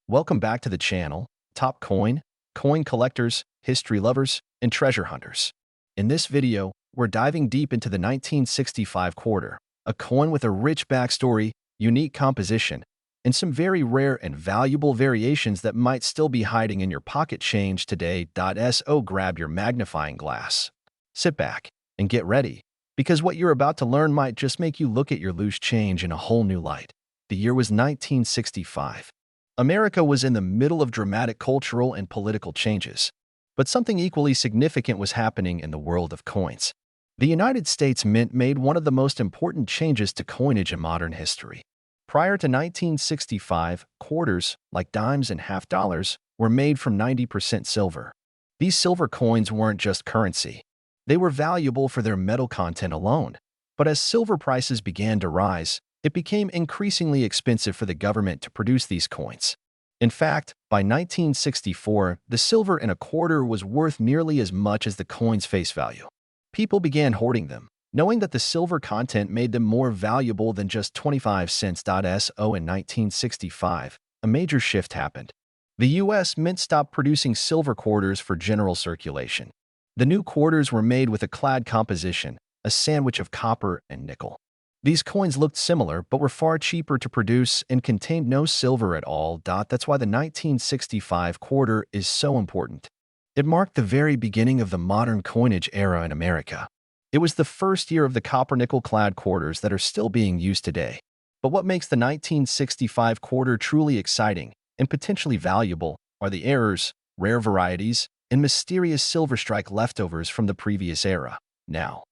Welcome back to the channel, Top Coin, coin collectors, history lovers, and treasure hunters. In this video, we're diving deep into the 1965 quarter, a coin with a rich backstory, unique composition, and some very rare and valuable variations that might still be hiding in your pocket change today. So grab your magnifying glass, sit back, and get ready, because what you're about to learn might just make you look at your loose change in a whole new light. The year was 1965. America was in the middle of dramatic cultural and political changes, but something equally significant was happening in the world of coins. The United States Mint made one of the most important changes to coinage in modern history. Prior to 1965, quarters, like dimes and half dollars, were made from 90% silver. These silver coins weren't just currency. They were valuable for their metal content alone. But as silver prices began to rise, it became increasingly expensive for the government to produce these coins. In fact, by 1964, the silver in a quarter was worth nearly as much as the coin's face value. People began hoarding them, knowing that the silver content made them more valuable than just 25 cents. So in 1965, a major shift happened. The U.S. Mint stopped producing silver quarters for general circulation. The new quarters were made with a clad composition, a sandwich of copper and nickel. These coins looked similar but were far cheaper to produce and contained no silver at all. That's why the 1965 quarter is so important. It marked the very beginning of the modern coinage era in America. It was the first year of the copper-nickel clad quarters that are still being used today. But what makes the 1965 quarter truly exciting and potentially valuable are the errors, rare varieties, and mysterious silver strike leftovers from the previous era. Now,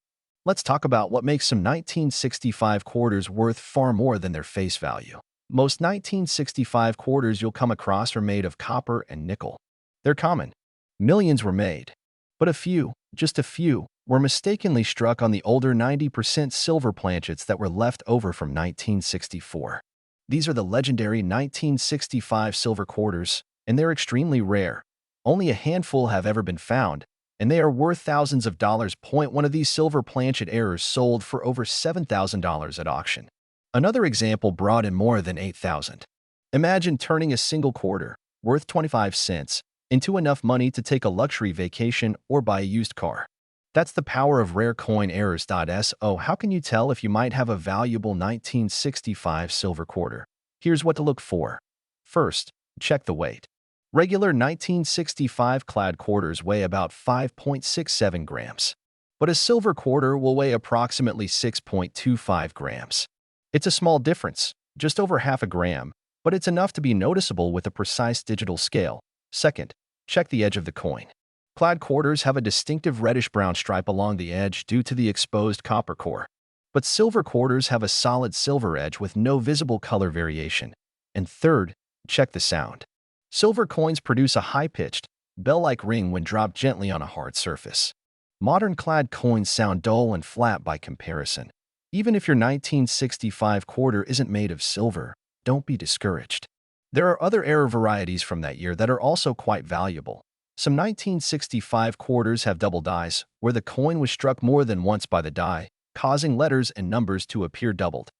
let's talk about what makes some 1965 quarters worth far more than their face value. Most 1965 quarters you'll come across are made of copper and nickel. They're common. Millions were made. But a few, just a few, were mistakenly struck on the older 90% silver planchets that were left over from 1964. These are the legendary 1965 silver quarters, and they're extremely rare. Only a handful have ever been found, and they are worth thousands of dollars. One of these silver planchet errors sold for over $7,000 at auction. Another example brought in more than $8,000. Imagine turning a single quarter, worth 25 cents, into enough money to take a luxury vacation or buy a used car. That's the power of rare coin errors. So how can you tell if you might have a valuable 1965 silver quarter? Here's what to look for. First, check the weight. Regular 1965 clad quarters weigh about 5.67 grams, but a silver quarter will weigh approximately 6.25 grams. It's a small difference, just over half a gram, but it's enough to be noticeable with a precise digital scale. Second, check the edge of the coin. Clad quarters have a distinctive reddish-brown stripe along the edge due to the exposed copper core, but silver quarters have a solid silver edge with no visible color variation. And third, check the sound. Silver coins produce a high-pitched, bell-like ring when dropped gently on a hard surface. Modern clad coins sound dull and flat by comparison. Even if your 1965 quarter isn't made of silver, don't be discouraged. There are other error varieties from that year that are also quite valuable. Some 1965 quarters have double dies, where the coin was struck more than once by the die, causing letters and numbers to appear doubled.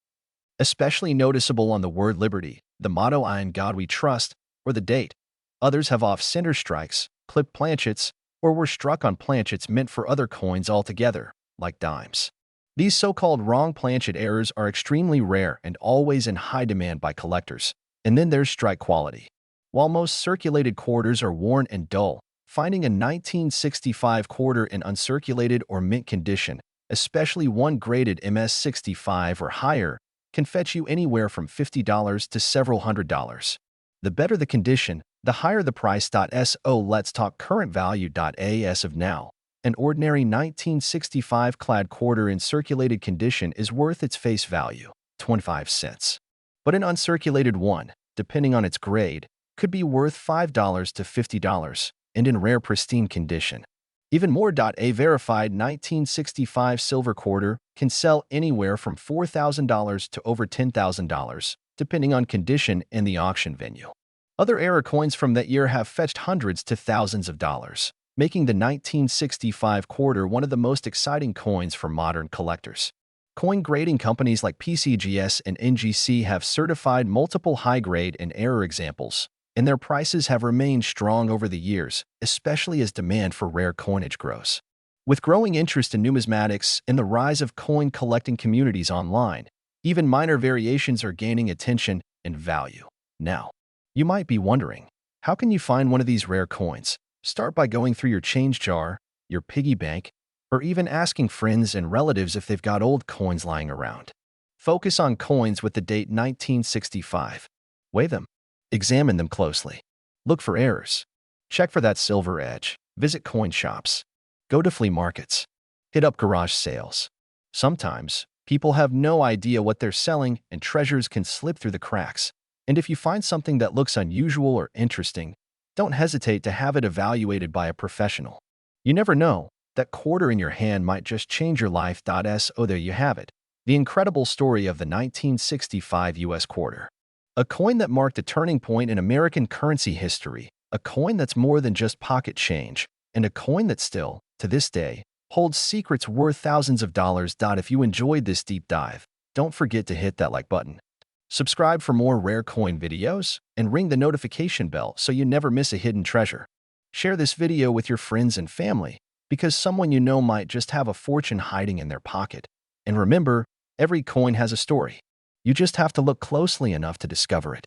Especially noticeable on the word Liberty, the motto "In God We Trust," or the date. Others have off-center strikes, clipped planchets, or were struck on planchets meant for other coins altogether, like dimes. These so-called wrong planchet errors are extremely rare and always in high demand by collectors. And then there's strike quality. While most circulated quarters are worn and dull, finding a 1965 quarter in uncirculated or mint condition, especially one graded MS-65 or higher, can fetch you anywhere from $50 to several $100s. The better the condition, the higher the price. So let's talk current value. As of now, an ordinary 1965 clad quarter in circulated condition is worth its face value, 25 cents. But an uncirculated one, depending on its grade, could be worth $5 to $50, and in rare pristine condition. Even more. A verified 1965 silver quarter can sell anywhere from $4,000 to over $10,000, depending on condition and the auction venue. Other error coins from that year have fetched hundreds to thousands of dollars, making the 1965 quarter one of the most exciting coins for modern collectors. Coin grading companies like PCGS and NGC have certified multiple high-grade and error examples, and their prices have remained strong over the years, especially as demand for rare coinage grows. With growing interest in numismatics and the rise of coin collecting communities online, even minor variations are gaining attention and value. Now, you might be wondering, how can you find one of these rare coins? Start by going through your change jar, your piggy bank, or even asking friends and relatives if they've got old coins lying around. Focus on coins with the date 1965. Weigh them. Examine them closely. Look for errors. Check for that silver edge. Visit coin shops. Go to flea markets. Hit up garage sales. Sometimes, people have no idea what they're selling and treasures can slip through the cracks. And if you find something that looks unusual or interesting, don't hesitate to have it evaluated by a professional. You never know, that quarter in your hand might just change your life. So there you have it, the incredible story of the 1965 U.S. quarter. A coin that marked a turning point in American currency history, a coin that's more than just pocket change, and a coin that still, to this day, holds secrets worth thousands of dollars. If you enjoyed this deep dive, don't forget to hit that like button. Subscribe for more rare coin videos, and ring the notification bell so you never miss a hidden treasure. Share this video with your friends and family, because someone you know might just have a fortune hiding in their pocket. And remember, every coin has a story. You just have to look closely enough to discover it.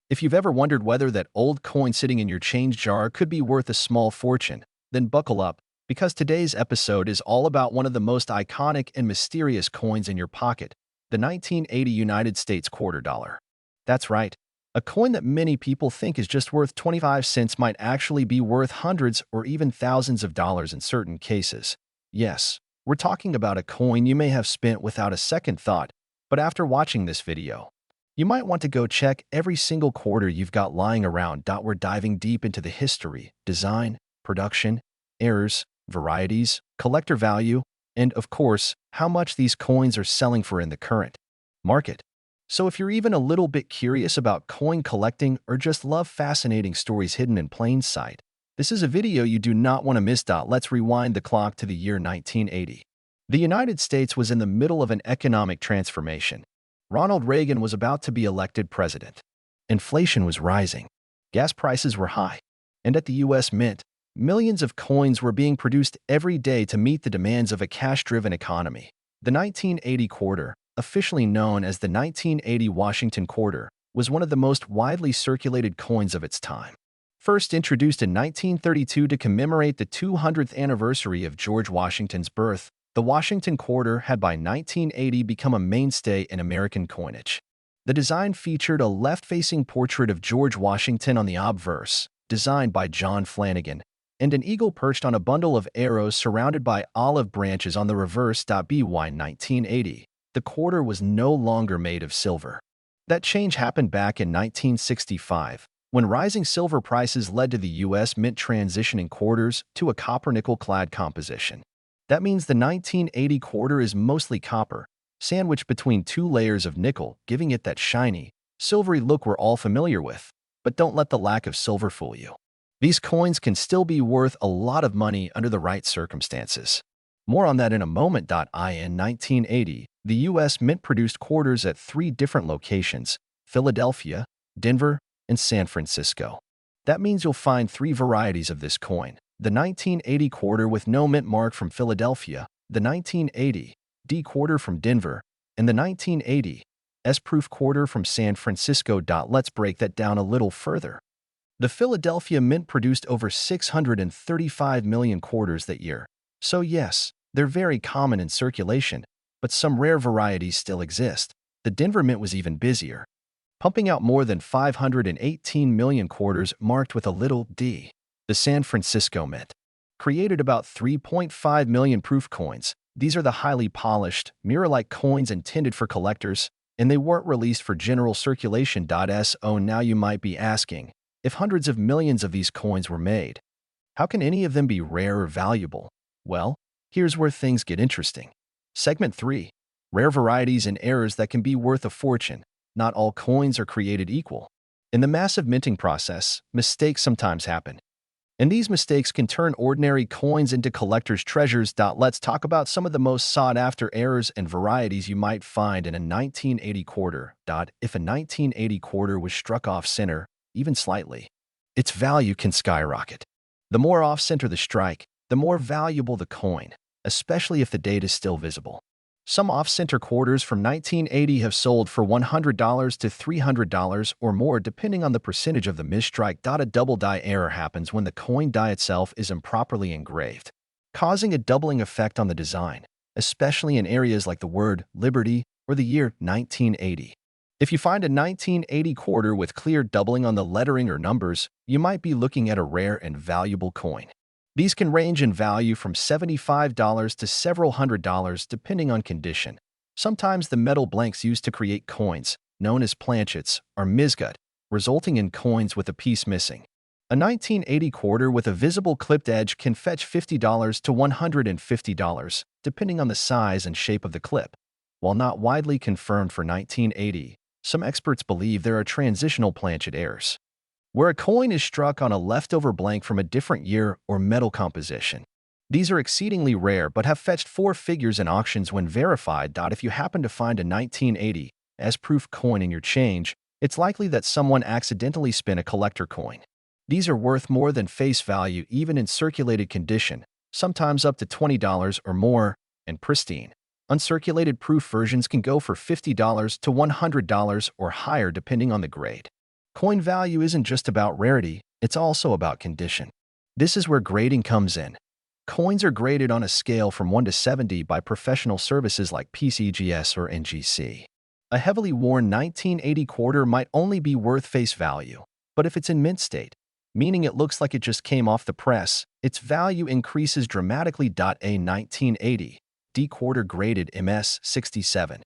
If you've ever wondered whether that old coin sitting in your change jar could be worth a small fortune, then buckle up, because today's episode is all about one of the most iconic and mysterious coins in your pocket, the 1980 United States quarter dollar. That's right, a coin that many people think is just worth 25 cents might actually be worth hundreds or even thousands of dollars in certain cases. Yes, we're talking about a coin you may have spent without a second thought, but after watching this video, you might want to go check every single quarter you've got lying around. We're diving deep into the history, design, production, errors, varieties, collector value, and of course, how much these coins are selling for in the current market. So if you're even a little bit curious about coin collecting or just love fascinating stories hidden in plain sight, this is a video you do not want to miss. Let's rewind the clock to the year 1980. The United States was in the middle of an economic transformation. Ronald Reagan was about to be elected president. Inflation was rising. Gas prices were high. And at the U.S. Mint, millions of coins were being produced every day to meet the demands of a cash-driven economy. The 1980 quarter, officially known as the 1980 Washington quarter, was one of the most widely circulated coins of its time. First introduced in 1932 to commemorate the 200th anniversary of George Washington's birth, the Washington quarter had by 1980 become a mainstay in American coinage. The design featured a left-facing portrait of George Washington on the obverse, designed by John Flanagan, and an eagle perched on a bundle of arrows surrounded by olive branches on the reverse. By 1980, the quarter was no longer made of silver. That change happened back in 1965, when rising silver prices led to the U.S. Mint transitioning quarters to a copper-nickel-clad composition. That means the 1980 quarter is mostly copper, sandwiched between two layers of nickel, giving it that shiny, silvery look we're all familiar with. But don't let the lack of silver fool you. These coins can still be worth a lot of money under the right circumstances. More on that in a moment. In 1980, the U.S. Mint produced quarters at 3 different locations: Philadelphia, Denver, and San Francisco. That means you'll find 3 varieties of this coin: the 1980 quarter with no mint mark from Philadelphia, the 1980 D quarter from Denver, and the 1980 S-proof quarter from San Francisco. Let's break that down a little further. The Philadelphia Mint produced over 635 million quarters that year. So yes, they're very common in circulation, but some rare varieties still exist. The Denver Mint was even busier, pumping out more than 518 million quarters marked with a little d. The San Francisco Mint created about 3.5 million proof coins. These are the highly polished, mirror-like coins intended for collectors, and they weren't released for general circulation. So now you might be asking, if hundreds of millions of these coins were made, how can any of them be rare or valuable? Well, here's where things get interesting. Segment 3. Rare varieties and errors that can be worth a fortune. Not all coins are created equal. In the massive minting process, mistakes sometimes happen. And these mistakes can turn ordinary coins into collector's treasures. Let's talk about some of the most sought-after errors and varieties you might find in a 1980 quarter. If a 1980 quarter was struck off center, even slightly, its value can skyrocket. The more off-center the strike, the more valuable the coin, especially if the date is still visible. Some off-center quarters from 1980 have sold for $100 to $300 or more depending on the percentage of the misstrike. A double die error happens when the coin die itself is improperly engraved, causing a doubling effect on the design, especially in areas like the word Liberty or the year 1980. If you find a 1980 quarter with clear doubling on the lettering or numbers, you might be looking at a rare and valuable coin. These can range in value from $75 to several $100s depending on condition. Sometimes the metal blanks used to create coins, known as planchets, are miscut, resulting in coins with a piece missing. A 1980 quarter with a visible clipped edge can fetch $50 to $150, depending on the size and shape of the clip. While not widely confirmed for 1980, some experts believe there are transitional planchet errors, where a coin is struck on a leftover blank from a different year or metal composition. These are exceedingly rare but have fetched four figures in auctions when verified. If you happen to find a 1980 as proof coin in your change, it's likely that someone accidentally spent a collector coin. These are worth more than face value even in circulated condition, sometimes up to $20 or more, and pristine. Uncirculated proof versions can go for $50 to $100 or higher depending on the grade. Coin value isn't just about rarity, it's also about condition. This is where grading comes in. Coins are graded on a scale from 1 to 70 by professional services like PCGS or NGC. A heavily worn 1980 quarter might only be worth face value, but if it's in mint state, meaning it looks like it just came off the press, its value increases dramatically. A 1980 D quarter graded MS67,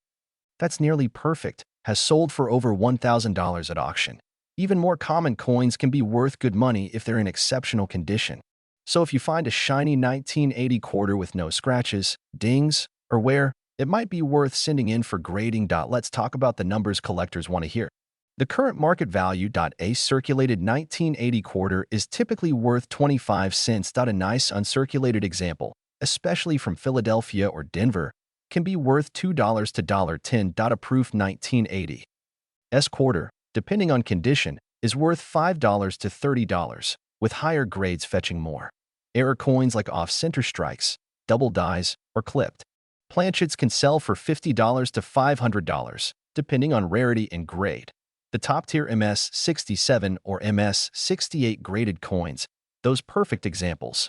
that's nearly perfect, has sold for over $1,000 at auction. Even more common coins can be worth good money if they're in exceptional condition. So if you find a shiny 1980 quarter with no scratches, dings, or wear, it might be worth sending in for grading. Let's talk about the numbers collectors want to hear. The current market value. A circulated 1980 quarter is typically worth 25 cents. A nice uncirculated example, especially from Philadelphia or Denver, can be worth $2 to $10. A proof 1980 S quarter, depending on condition, is worth $5 to $30, with higher grades fetching more. Error coins like off-center strikes, double dies, or clipped planchets can sell for $50 to $500, depending on rarity and grade. The top-tier MS67 or MS68 graded coins, those perfect examples,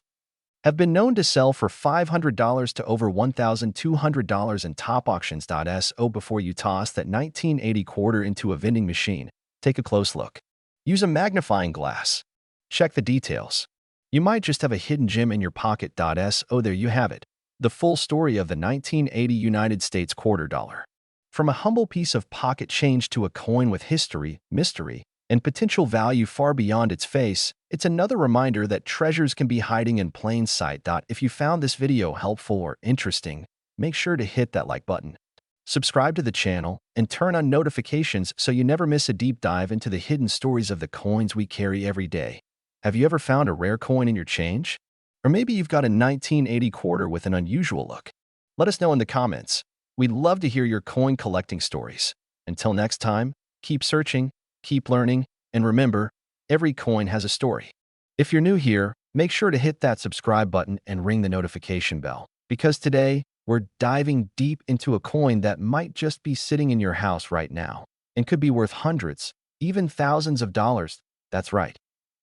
have been known to sell for $500 to over $1,200 in top auctions. So before you toss that 1980 quarter into a vending machine, take a close look. Use a magnifying glass. Check the details. You might just have a hidden gem in your pocket. So there you have it, the full story of the 1980 United States quarter dollar. From a humble piece of pocket change to a coin with history, mystery, and potential value far beyond its face, it's another reminder that treasures can be hiding in plain sight. If you found this video helpful or interesting, make sure to hit that like button, subscribe to the channel, and turn on notifications so you never miss a deep dive into the hidden stories of the coins we carry every day. Have you ever found a rare coin in your change? Or maybe you've got a 1980 quarter with an unusual look. Let us know in the comments. We'd love to hear your coin collecting stories. Until next time, keep searching, keep learning, and remember, every coin has a story. If you're new here, make sure to hit that subscribe button and ring the notification bell, because today, we're diving deep into a coin that might just be sitting in your house right now and could be worth hundreds, even thousands of dollars. That's right.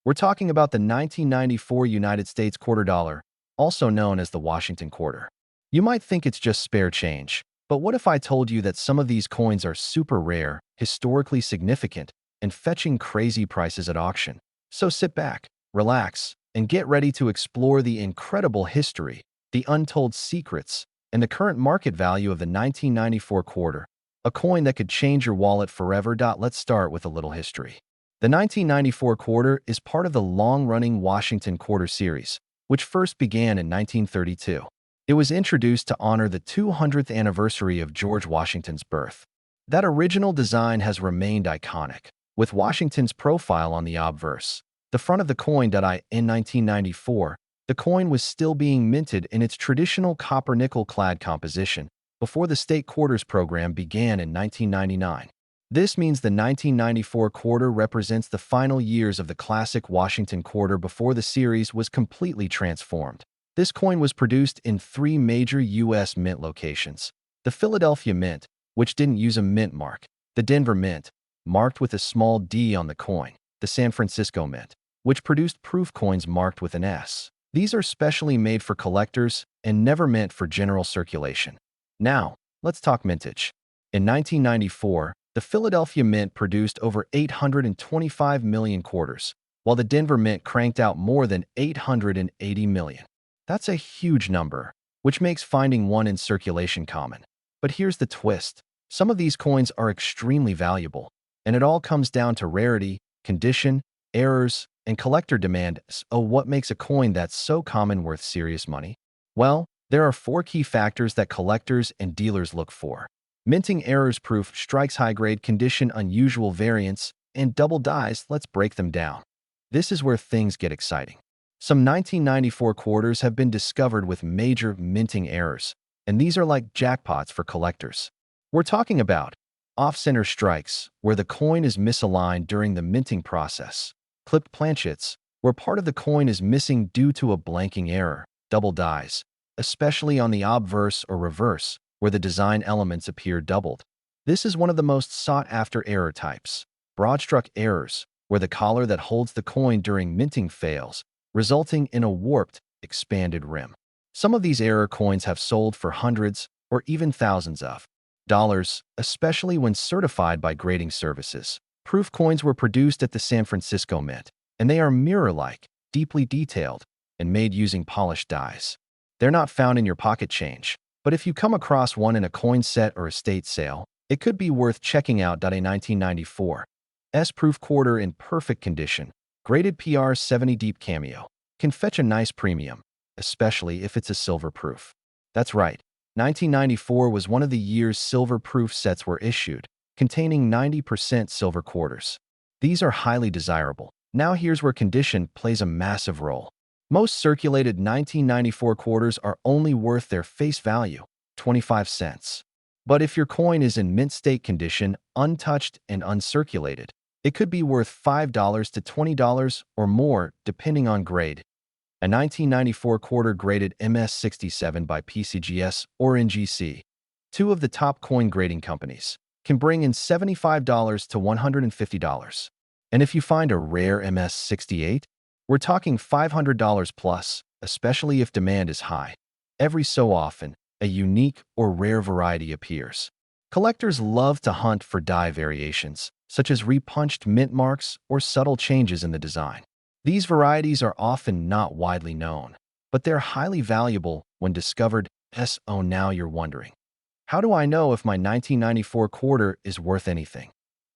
We're talking about the 1994 United States quarter dollar, also known as the Washington quarter. You might think it's just spare change, but what if I told you that some of these coins are super rare, historically significant, and fetching crazy prices at auction? So sit back, relax, and get ready to explore the incredible history, the untold secrets, and the current market value of the 1994 quarter, a coin that could change your wallet forever. Let's start with a little history. The 1994 quarter is part of the long-running Washington quarter series, which first began in 1932. It was introduced to honor the 200th anniversary of George Washington's birth. That original design has remained iconic, with Washington's profile on the obverse, the front of the coin. In 1994, the coin was still being minted in its traditional copper-nickel clad composition before the state quarters program began in 1999. This means the 1994 quarter represents the final years of the classic Washington quarter before the series was completely transformed. This coin was produced in 3 major U.S. mint locations: the Philadelphia Mint, which didn't use a mint mark; the Denver Mint, marked with a small D on the coin; the San Francisco Mint, which produced proof coins marked with an S. These are specially made for collectors and never meant for general circulation. Now, let's talk mintage. In 1994, the Philadelphia Mint produced over 825 million quarters, while the Denver Mint cranked out more than 880 million. That's a huge number, which makes finding one in circulation common. But here's the twist. Some of these coins are extremely valuable, and it all comes down to rarity, condition, errors, and collector demand. So what makes a coin that's so common worth serious money? Well, there are 4 key factors that collectors and dealers look for: minting errors, proof, strikes, high-grade condition, unusual variants, and double dies. Let's break them down. This is where things get exciting. Some 1994 quarters have been discovered with major minting errors, and these are like jackpots for collectors. We're talking about off-center strikes, where the coin is misaligned during the minting process; clipped planchets, where part of the coin is missing due to a blanking error; double dies, especially on the obverse or reverse, where the design elements appear doubled. This is one of the most sought-after error types; broad-struck errors, where the collar that holds the coin during minting fails, resulting in a warped, expanded rim. Some of these error coins have sold for hundreds or even thousands of dollars, especially when certified by grading services. Proof coins were produced at the San Francisco Mint, and they are mirror-like, deeply detailed, and made using polished dies. They're not found in your pocket change, but if you come across one in a coin set or estate sale, it could be worth checking out. A 1994 S-proof quarter in perfect condition, graded PR 70 deep cameo, can fetch a nice premium, especially if it's a silver proof. That's right, 1994 was one of the years silver proof sets were issued, containing 90% silver quarters. These are highly desirable. Now here's where condition plays a massive role. Most circulated 1994 quarters are only worth their face value, 25 cents. But if your coin is in mint state condition, untouched and uncirculated, it could be worth $5 to $20 or more, depending on grade. A 1994 quarter graded MS67 by PCGS or NGC, 2 of the top coin grading companies, can bring in $75 to $150. And if you find a rare MS68, we're talking $500 plus, especially if demand is high. Every so often, a unique or rare variety appears. Collectors love to hunt for die variations, such as repunched mint marks or subtle changes in the design. These varieties are often not widely known, but they're highly valuable when discovered. So now you're wondering, how do I know if my 1994 quarter is worth anything?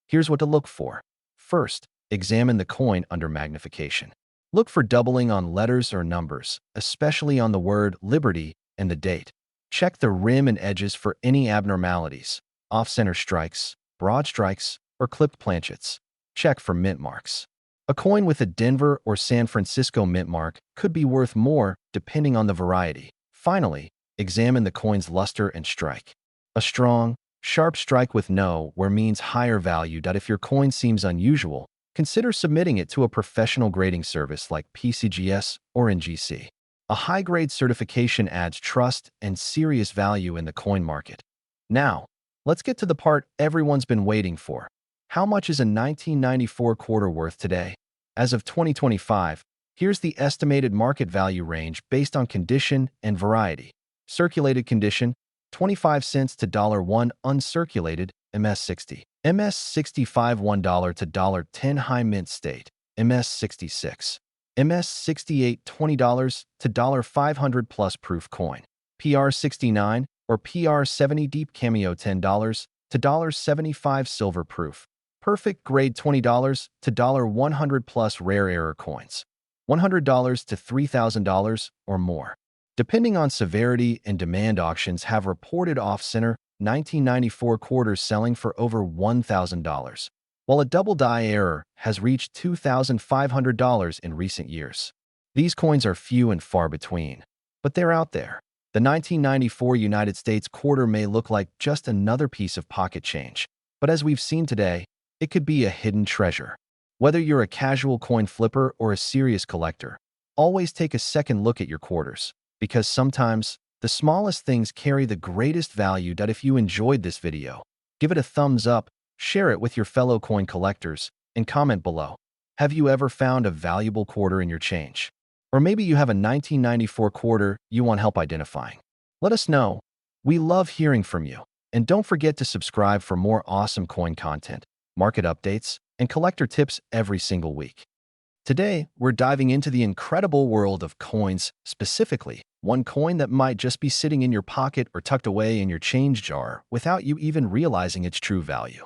Here's what to look for. First, examine the coin under magnification. Look for doubling on letters or numbers, especially on the word Liberty and the date. Check the rim and edges for any abnormalities: off-center strikes, broad strikes, or clipped planchets. Check for mint marks. A coin with a Denver or San Francisco mint mark could be worth more, depending on the variety. Finally, examine the coin's luster and strike. A strong, sharp strike with no wear means higher value. If your coin seems unusual, consider submitting it to a professional grading service like PCGS or NGC. A high-grade certification adds trust and serious value in the coin market. Now, let's get to the part everyone's been waiting for. How much is a 1994 quarter worth today? As of 2025, here's the estimated market value range based on condition and variety. Circulated condition, 25 cents to $1. Uncirculated, MS60. MS65 $1 to $10. High mint state, MS66. MS68 $20 to $500 plus proof coin. PR69 or PR70 deep cameo $10 to $75 silver proof. Perfect grade $20 to $100 plus rare error coins. $100 to $3,000 or more. Depending on severity and demand, auctions have reported off-center 1994 quarters selling for over $1,000, while a double die error has reached $2,500 in recent years. These coins are few and far between, but they're out there. The 1994 United States quarter may look like just another piece of pocket change, But as we've seen today, it could be a hidden treasure. Whether you're a casual coin flipper or a serious collector, always take a second look at your quarters, because sometimes the smallest things carry the greatest value. If you enjoyed this video, give it a thumbs up, share it with your fellow coin collectors, and comment below. Have you ever found a valuable quarter in your change? Or maybe you have a 1994 quarter you want help identifying. Let us know. We love hearing from you. And don't forget to subscribe for more awesome coin content, market updates, and collector tips every single week. Today, we're diving into the incredible world of coins, specifically one coin that might just be sitting in your pocket or tucked away in your change jar without you even realizing its true value.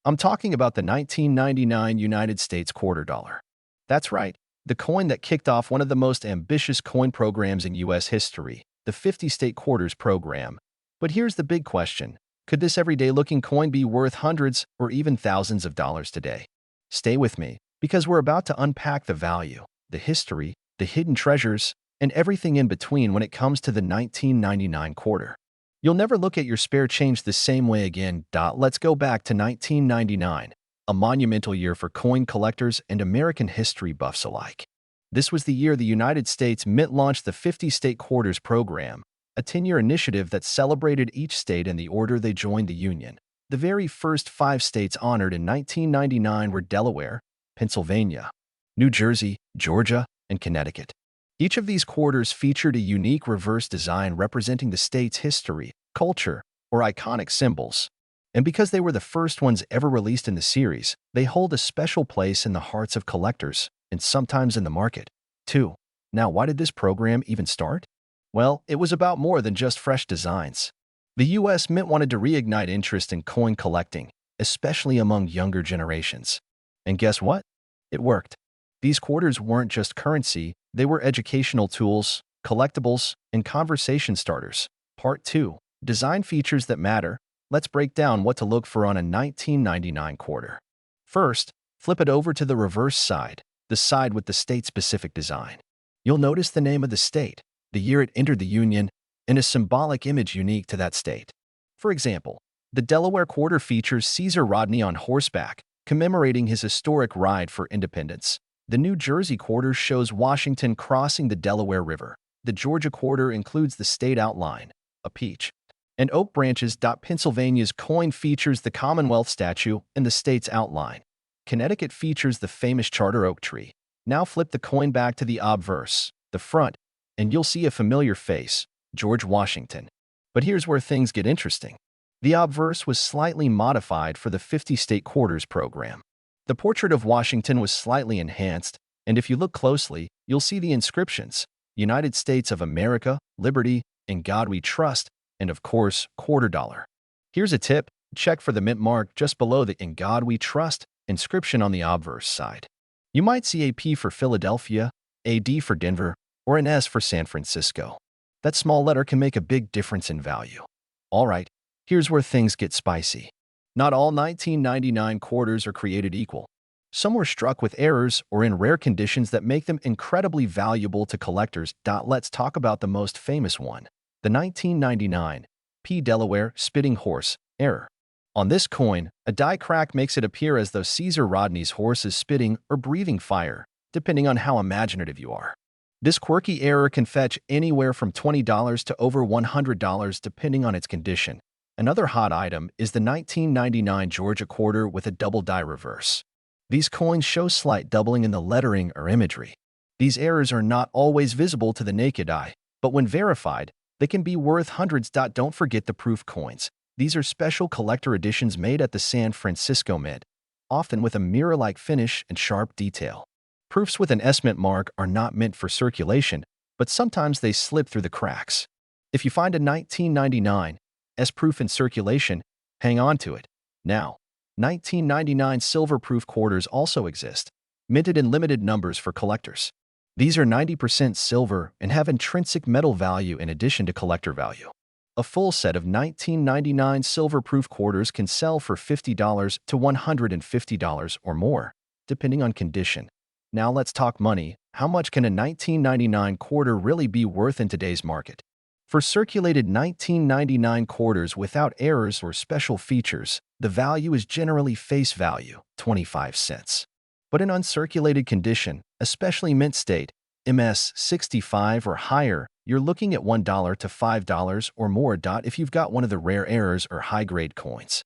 I'm talking about the 1999 United States quarter dollar. That's right, the coin that kicked off one of the most ambitious coin programs in U.S. history, the 50-state quarters program. But here's the big question. Could this everyday-looking coin be worth hundreds or even thousands of dollars today? Stay with me, because we're about to unpack the value, the history, the hidden treasures, and everything in between when it comes to the 1999 quarter. You'll never look at your spare change the same way again. Let's go back to 1999, a monumental year for coin collectors and American history buffs alike. This was the year the United States Mint launched the 50-state quarters program, a 10-year initiative that celebrated each state in the order they joined the Union. The very first 5 states honored in 1999 were Delaware, Pennsylvania, New Jersey, Georgia, and Connecticut. Each of these quarters featured a unique reverse design representing the state's history, culture, or iconic symbols. And because they were the first ones ever released in the series, they hold a special place in the hearts of collectors and sometimes in the market, too. Now, why did this program even start? Well, it was about more than just fresh designs. The U.S. Mint wanted to reignite interest in coin collecting, especially among younger generations. And guess what? It worked. These quarters weren't just currency, they were educational tools, collectibles, and conversation starters. Part 2. Design features that matter. Let's break down what to look for on a 1999 quarter. First, flip it over to the reverse side, the side with the state-specific design. You'll notice the name of the state, the year it entered the Union, and a symbolic image unique to that state. For example, the Delaware quarter features Caesar Rodney on horseback, commemorating his historic ride for independence. The New Jersey quarter shows Washington crossing the Delaware River. The Georgia quarter includes the state outline, a peach, and oak branches. Pennsylvania's coin features the Commonwealth statue and the state's outline. Connecticut features the famous charter oak tree. Now flip the coin back to the obverse, the front, and you'll see a familiar face, George Washington. But here's where things get interesting. The obverse was slightly modified for the 50-state quarters program. The portrait of Washington was slightly enhanced, and if you look closely, you'll see the inscriptions, United States of America, Liberty, In God We Trust, and of course, quarter dollar. Here's a tip, check for the mint mark just below the In God We Trust inscription on the obverse side. You might see a P for Philadelphia, a D for Denver, or an S for San Francisco. That small letter can make a big difference in value. All right, here's where things get spicy. Not all 1999 quarters are created equal. Some were struck with errors or in rare conditions that make them incredibly valuable to collectors. Let's talk about the most famous one, the 1999 P. Delaware Spitting Horse error. On this coin, a die crack makes it appear as though Caesar Rodney's horse is spitting or breathing fire, depending on how imaginative you are. This quirky error can fetch anywhere from $20 to over $100 depending on its condition. Another hot item is the 1999 Georgia quarter with a double die reverse. These coins show slight doubling in the lettering or imagery. These errors are not always visible to the naked eye, but when verified, they can be worth hundreds. Don't forget the proof coins. These are special collector editions made at the San Francisco Mint, often with a mirror-like finish and sharp detail. Proofs with an S mint mark are not meant for circulation, but sometimes they slip through the cracks. If you find a 1999 S proof in circulation, hang on to it. Now, 1999 silver proof quarters also exist, minted in limited numbers for collectors. These are 90% silver and have intrinsic metal value in addition to collector value. A full set of 1999 silver proof quarters can sell for $50 to $150 or more, depending on condition. Now let's talk money. How much can a 1999 quarter really be worth in today's market? For circulated 1999 quarters without errors or special features, the value is generally face value, 25 cents. But in uncirculated condition, especially mint state, MS 65 or higher, you're looking at $1 to $5 or more. If you've got one of the rare errors or high-grade coins,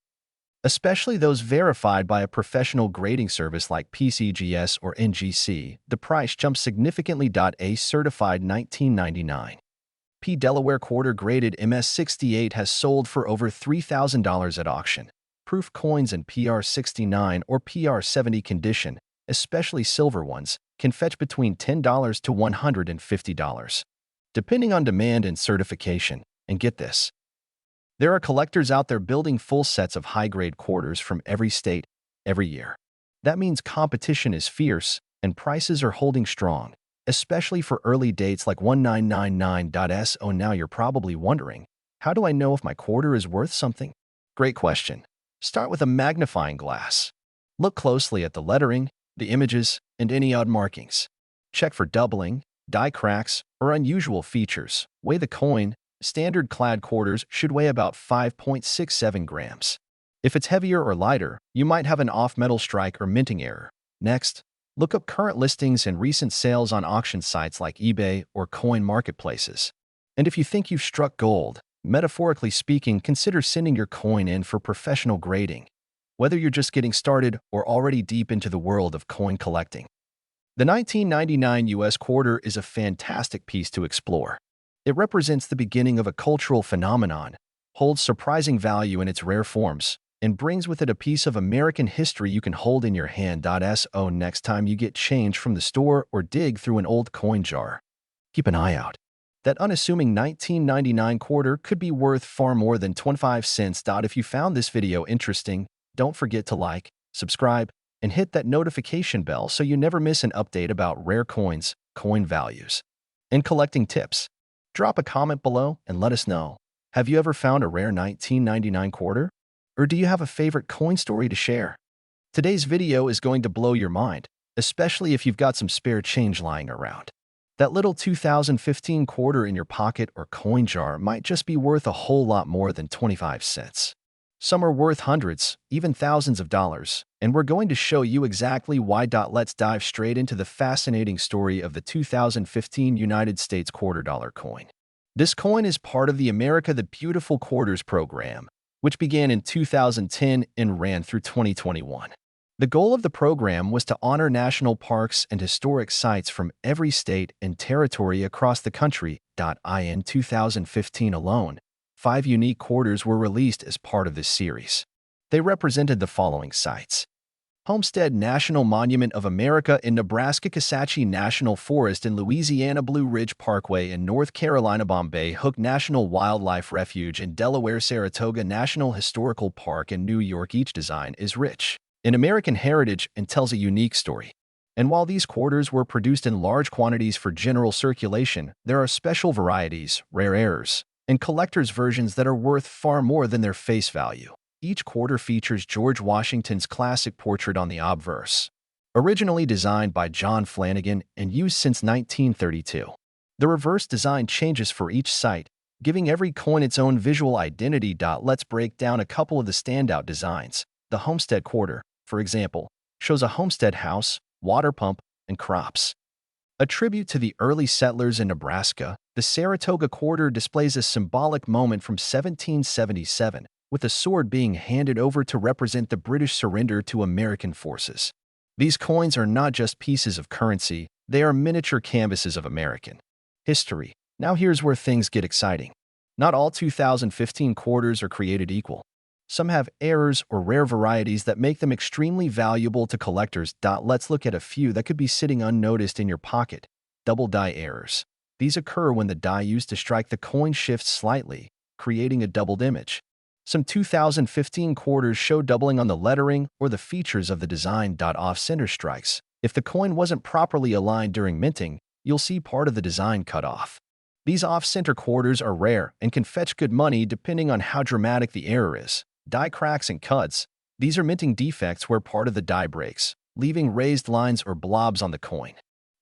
especially those verified by a professional grading service like PCGS or NGC, the price jumps significantly. A certified 1999 P Delaware quarter graded MS68 has sold for over $3,000 at auction. Proof coins in PR69 or PR70 condition, especially silver ones, can fetch between $10 to $150, depending on demand and certification. And get this, there are collectors out there building full sets of high-grade quarters from every state, every year. That means competition is fierce and prices are holding strong, especially for early dates like 1999. So now you're probably wondering, how do I know if my quarter is worth something? Great question. Start with a magnifying glass. Look closely at the lettering, the images, and any odd markings. Check for doubling, die cracks, or unusual features. Weigh the coin. Standard clad quarters should weigh about 5.67 grams. If it's heavier or lighter, you might have an off-metal strike or minting error. Next, look up current listings and recent sales on auction sites like eBay or coin marketplaces. And if you think you've struck gold, metaphorically speaking, consider sending your coin in for professional grading, whether you're just getting started or already deep into the world of coin collecting. The 1999 US quarter is a fantastic piece to explore. It represents the beginning of a cultural phenomenon, holds surprising value in its rare forms, and brings with it a piece of American history you can hold in your hand. So next time you get change from the store or dig through an old coin jar, keep an eye out. That unassuming 1999 quarter could be worth far more than 25 cents. If you found this video interesting, don't forget to like, subscribe, and hit that notification bell so you never miss an update about rare coins, coin values, and collecting tips. Drop a comment below and let us know. Have you ever found a rare 1999 quarter? Or do you have a favorite coin story to share? Today's video is going to blow your mind, especially if you've got some spare change lying around. That little 2015 quarter in your pocket or coin jar might just be worth a whole lot more than 25 cents. Some are worth hundreds, even thousands of dollars, and we're going to show you exactly why. Let's dive straight into the fascinating story of the 2015 United States $quarter coin. This coin is part of the America the Beautiful Quarters program, which began in 2010 and ran through 2021. The goal of the program was to honor national parks and historic sites from every state and territory across the country. In 2015 alone, 5 unique quarters were released as part of this series. They represented the following sites: Homestead National Monument of America in Nebraska, Kisatchie National Forest in Louisiana, Blue Ridge Parkway in North Carolina, Bombay Hook National Wildlife Refuge in Delaware, Saratoga National Historical Park in New York. Each design is rich in American heritage and tells a unique story. And while these quarters were produced in large quantities for general circulation, there are special varieties, rare errors, and collector's versions that are worth far more than their face value. Each quarter features George Washington's classic portrait on the obverse, originally designed by John Flanagan and used since 1932. The reverse design changes for each site, giving every coin its own visual identity. Let's break down a couple of the standout designs. The Homestead quarter, for example, shows a homestead house, water pump, and crops. A tribute to the early settlers in Nebraska, the Saratoga quarter displays a symbolic moment from 1777, with a sword being handed over to represent the British surrender to American forces. These coins are not just pieces of currency, they are miniature canvases of American history. Now here's where things get exciting. Not all 2015 quarters are created equal. Some have errors or rare varieties that make them extremely valuable to collectors. Let's look at a few that could be sitting unnoticed in your pocket. Double die errors. These occur when the die used to strike the coin shifts slightly, creating a doubled image. Some 2015 quarters show doubling on the lettering or the features of the design. Off-center strikes. If the coin wasn't properly aligned during minting, you'll see part of the design cut off. These off-center quarters are rare and can fetch good money depending on how dramatic the error is. Die cracks and cuts. These are minting defects where part of the die breaks, leaving raised lines or blobs on the coin.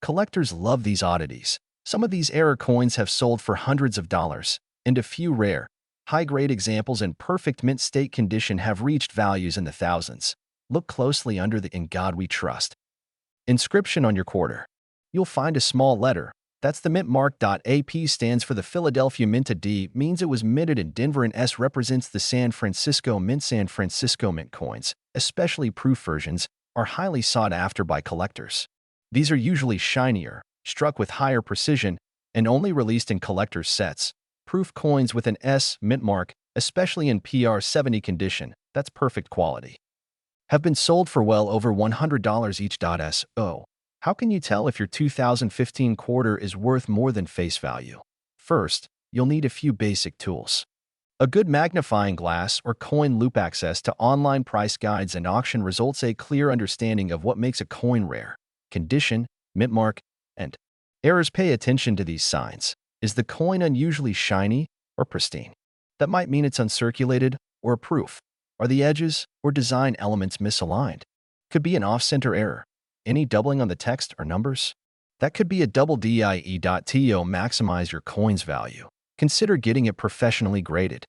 Collectors love these oddities. Some of these error coins have sold for hundreds of dollars, and a few rare, high-grade examples in perfect mint state condition have reached values in the thousands. Look closely under the "In God We Trust" inscription on your quarter. You'll find a small letter. That's the mint mark. AP stands for the Philadelphia Mint. A D means it was minted in Denver, and S represents the San Francisco Mint. San Francisco Mint coins, especially proof versions, are highly sought after by collectors. These are usually shinier, struck with higher precision, and only released in collector's sets. Proof coins with an S mint mark, especially in PR 70 condition, that's perfect quality, have been sold for well over $100 each. So, how can you tell if your 2015 quarter is worth more than face value? First, you'll need a few basic tools. A good magnifying glass or coin loop, access to online price guides and auction results, a clear understanding of what makes a coin rare, condition, mint mark, and errors. Pay attention to these signs. Is the coin unusually shiny or pristine? That might mean it's uncirculated or a proof. Are the edges or design elements misaligned? Could be an off-center error. Any doubling on the text or numbers? That could be a double DIE. To maximize your coin's value, consider getting it professionally graded.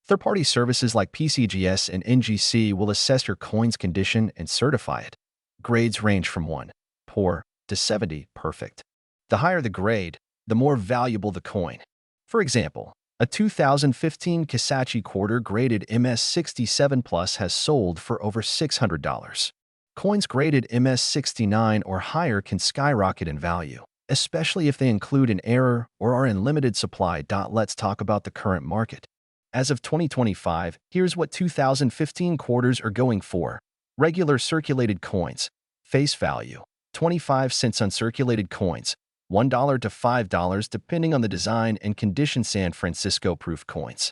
Third-party services like PCGS and NGC will assess your coin's condition and certify it. Grades range from 1, poor, to 70, perfect. The higher the grade, the more valuable the coin. For example, a 2015 Kisachi quarter graded MS67 Plus has sold for over $600. Coins graded MS69 or higher can skyrocket in value, especially if they include an error or are in limited supply. Let's talk about the current market. As of 2025, here's what 2015 quarters are going for. Regular circulated coins, face value, 25 cents. Uncirculated coins, $1 to $5 depending on the design and condition. San Francisco proof coins,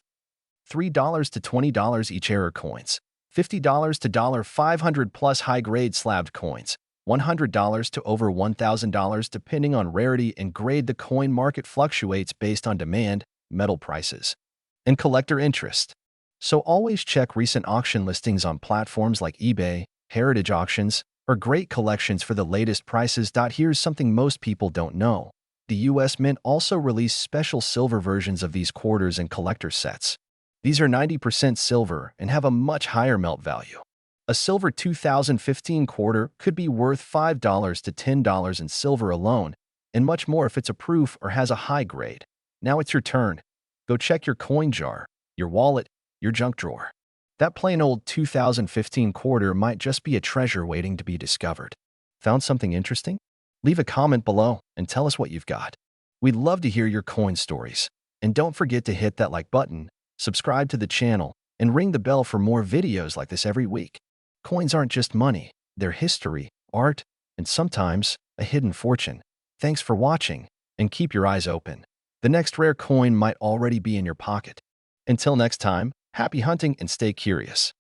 $3 to $20 each. Error coins, $50 to $500 plus. High-grade slabbed coins, $100 to over $1,000 depending on rarity and grade. The coin market fluctuates based on demand, metal prices, and collector interest. So always check recent auction listings on platforms like eBay, Heritage Auctions, or Great Collections for the latest prices. Here's something most people don't know. The US Mint also released special silver versions of these quarters and collector sets. These are 90% silver and have a much higher melt value. A silver 2015 quarter could be worth $5 to $10 in silver alone, and much more if it's a proof or has a high grade. Now it's your turn. Go check your coin jar, your wallet, your junk drawer. That plain old 2015 quarter might just be a treasure waiting to be discovered. Found something interesting? Leave a comment below and tell us what you've got. We'd love to hear your coin stories. And don't forget to hit that like button, subscribe to the channel, and ring the bell for more videos like this every week. Coins aren't just money, they're history, art, and sometimes a hidden fortune. Thanks for watching, and keep your eyes open. The next rare coin might already be in your pocket. Until next time, happy hunting and stay curious.